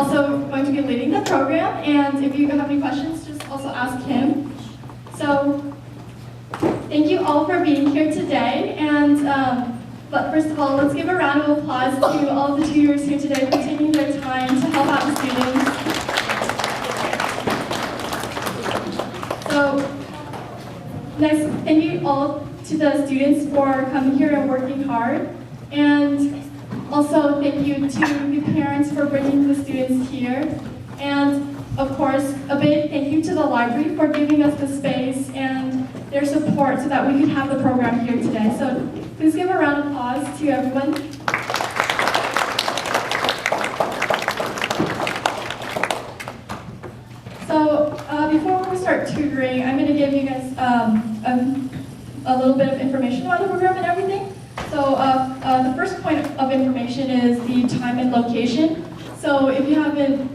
also going to be leading the program, and if you have any questions, just also ask him. So, thank you all for being here today, and but first of all, let's give a round of applause to all of the tutors here today for taking their time to help out the students. So, next, thank you all to the students for coming here and working hard, and also thank you to the parents for bringing the students here, and of course, a big thank you to the library for giving us the space and their support so that we could have the program here today. So please give a round of applause to everyone. So before we start tutoring, I'm going to give you guys a little bit of information about the program and everything. So the first point of information is the time and location. So if you haven't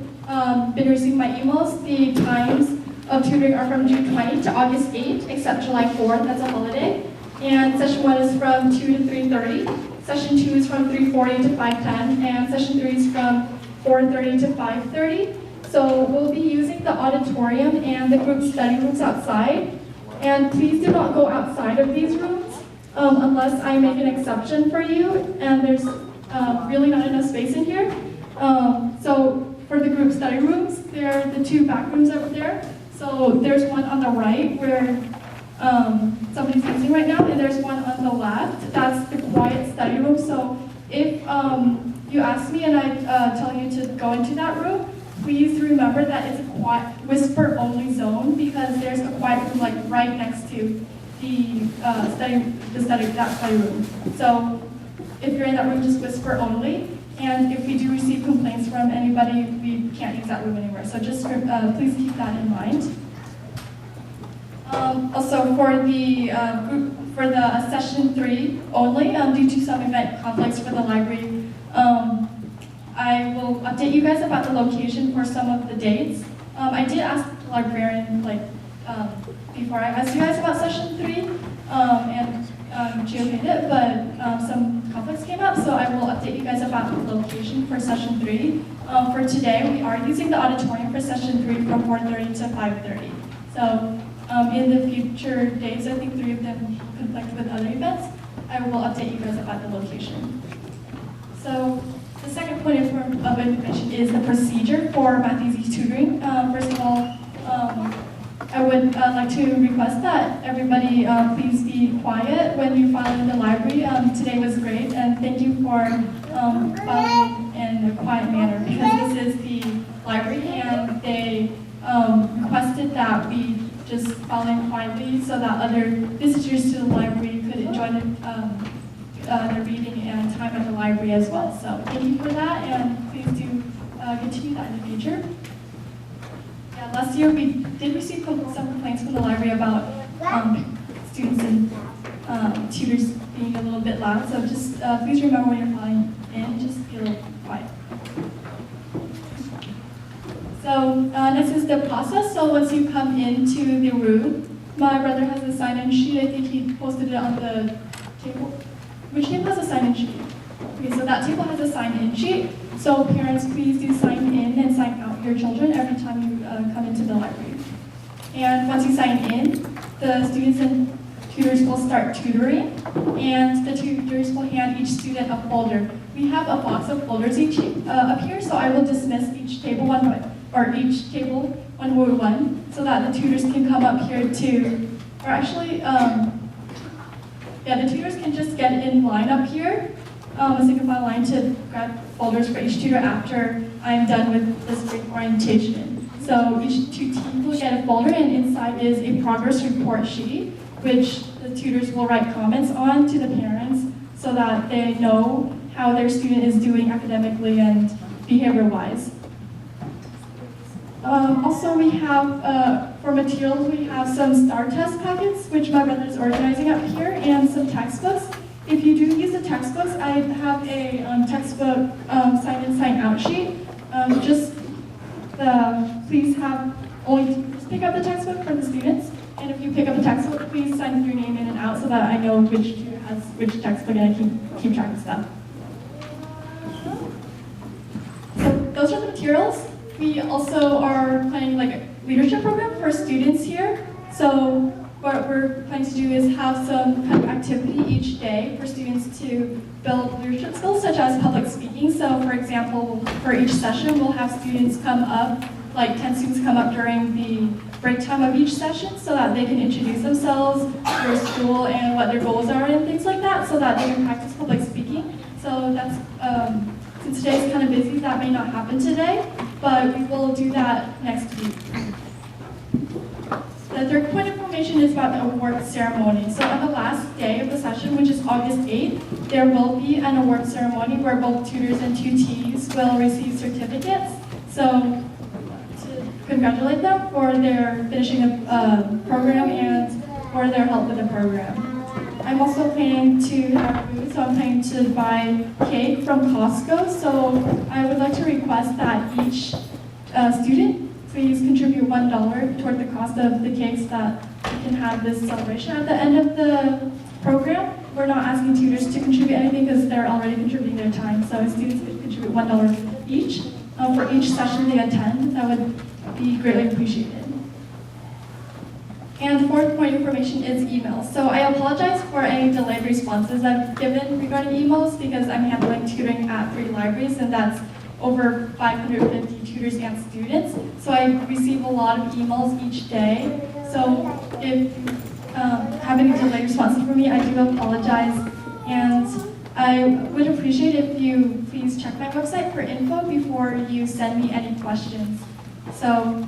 been receiving my emails, the times of tutoring are from June 20 to August 8, except July 4th, that's a holiday. And session 1 is from 2 to 3:30. Session 2 is from 3:40 to 5:10, and session 3 is from 4:30 to 5:30. So we'll be using the auditorium and the group study rooms outside. And please do not go outside of these rooms unless I make an exception for you, and there's really not enough space in here. So for the group study rooms, there are the 2 back rooms over there. So there's one on the right where somebody's using right now, and there's one on the left. That's the quiet study room. So if you ask me and I tell you to go into that room, please remember that it's a quiet, whisper-only zone because there's a quiet room like right next to the that study room. So if you're in that room, just whisper only. And if we do receive complaints from anybody, we can't use that room anymore. So just please keep that in mind. Also for the session 3 only, due to some event conflicts for the library, I will update you guys about the location for some of the dates. I did ask the librarian before I asked you guys about session 3, and she okayed it, but some conflicts came up, so I will update you guys about the location for session 3. For today, we are using the auditorium for session 3 from 4:30 to 5:30. So in the future days, I think 3 of them conflict with other events, I will update you guys about the location. So the second point of information is the procedure for Matheasy tutoring. First of all, I would like to request that everybody please be quiet when you file in the library. Today was great, and thank you for filing in a quiet manner because this is the library, and they requested that we just file in quietly so that other visitors to the library could enjoy their reading and time at the library as well. So thank you for that, and please do continue that in the future. Yeah, last year we did receive some complaints from the library about students and tutors being a little bit loud, so just please remember when you're filing in, just be a little quiet. So next is the process. So once you come into the room, my brother has a sign-in sheet. I think he posted it on the table. Which table has a sign-in sheet? Okay, so that table has a sign-in sheet. So parents, please do sign in and sign out your children every time you come into the library. And once you sign in, the students and tutors will start tutoring, and the tutors will hand each student a folder. We have a box of folders up here, so I will dismiss each table one by one, so that the tutors can come up here the tutors can just get in line up here, a single file line to grab folders for each tutor after I'm done with this brief orientation. So each team will get a folder, and inside is a progress report sheet, which the tutors will write comments on to the parents so that they know how their student is doing academically and behavior-wise. Also, we have, for materials, we have some STAR test packets, which my brother is organizing up here, and some textbooks. If you do use the textbooks, I have a textbook sign-in, sign-out sheet. Please pick up the textbook for the students, and if you pick up the textbook, please sign your name in and out so that I know which tutor has which textbook and I can keep track of stuff. So those are the materials. We also are planning like a leadership program for students here. So what we're planning to do is have some kind of activity each day for students to build leadership skills, such as public speaking. So for example, for each session, we'll have students come up, like 10 students come up during the break time of each session so that they can introduce themselves, their school, and what their goals are and things like that, so that they can practice public speaking. So that's, since today is kind of busy, that may not happen today, but we will do that next week. The third point of information is about the award ceremony. So on the last day of the session, which is August 8th, there will be an award ceremony where both tutors and tutees will receive certificates. So to congratulate them for their finishing a program and for their help with the program. I'm also planning to have food, so I'm planning to buy cake from Costco. So I would like to request that each student please contribute $1 toward the cost of the cakes that we can have this celebration at the end of the program. We're not asking tutors to contribute anything because they're already contributing their time. So if students could contribute $1 each for each session they attend, that would be greatly appreciated. And the fourth point of information is emails. So I apologize for any delayed responses I've given regarding emails because I'm handling tutoring at 3 libraries, and that's over 550 tutors and students. So I receive a lot of emails each day. So if you have any delayed responses for me, I do apologize. And I would appreciate if you please check my website for info before you send me any questions. So,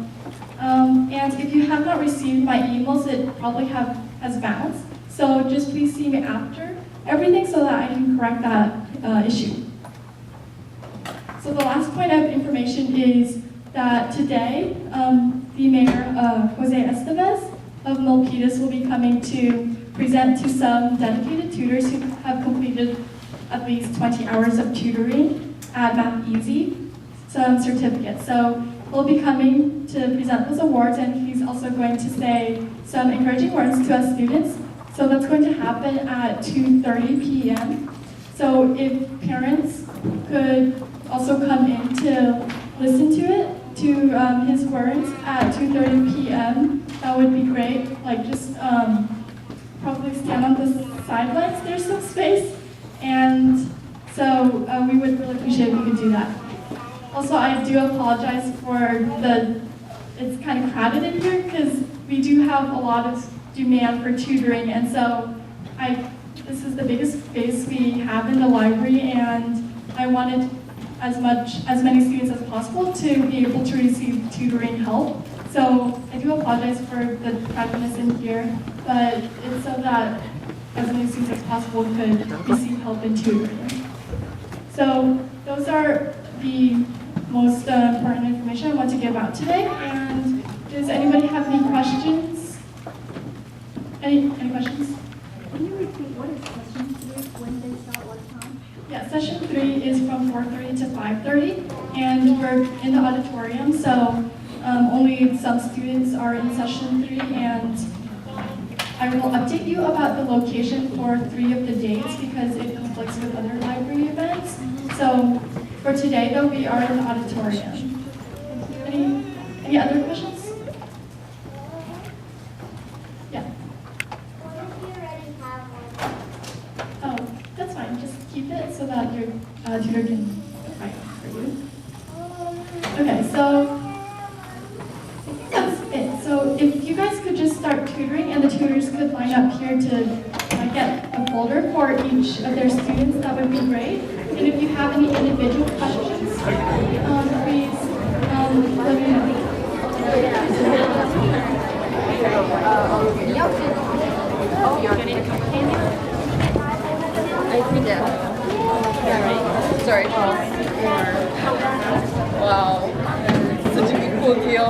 and if you have not received my emails, it probably has bounced. So just please see me after everything so that I can correct that issue. So the last point of information is that today, the Mayor, Jose Estevez of Milpitas, will be coming to present to some dedicated tutors who have completed at least 20 hours of tutoring at Matheasy, some certificates. So he'll be coming to present those awards, and he's also going to say some encouraging words to us students. So that's going to happen at 2:30 p.m. So if parents could also come in to listen to it, to his words at 2:30 p.m. That would be great. Like just probably stand on the sidelines. There's some space, and so we would really appreciate if you could do that. Also, I do apologize for it's kind of crowded in here because we do have a lot of demand for tutoring, and so this is the biggest space we have in the library, and I wanted as many students as possible to be able to receive tutoring help. So I do apologize for the crowdedness in here, but it's so that as many students as possible could receive help in tutoring. So those are the most important information I want to give out today. And does anybody have any questions? Any questions? Can you repeat what is session 3? When they start, what time? Yeah, session 3 is from 4:30 to 5:30, and we're in the auditorium, so only some students are in session 3, and I will update you about the location for 3 of the days because it conflicts with other library events. So for today, though, we are in the auditorium. Any other questions? Yeah. Oh, that's fine. Just keep it so that your tutor can write for you. Okay, so that's it. So if you guys could just start tutoring and the tutors could line up here to get a folder for each of their students, that would be great. And if you have any individual questions, please let me know. Sorry. Wow. Such a cool deal.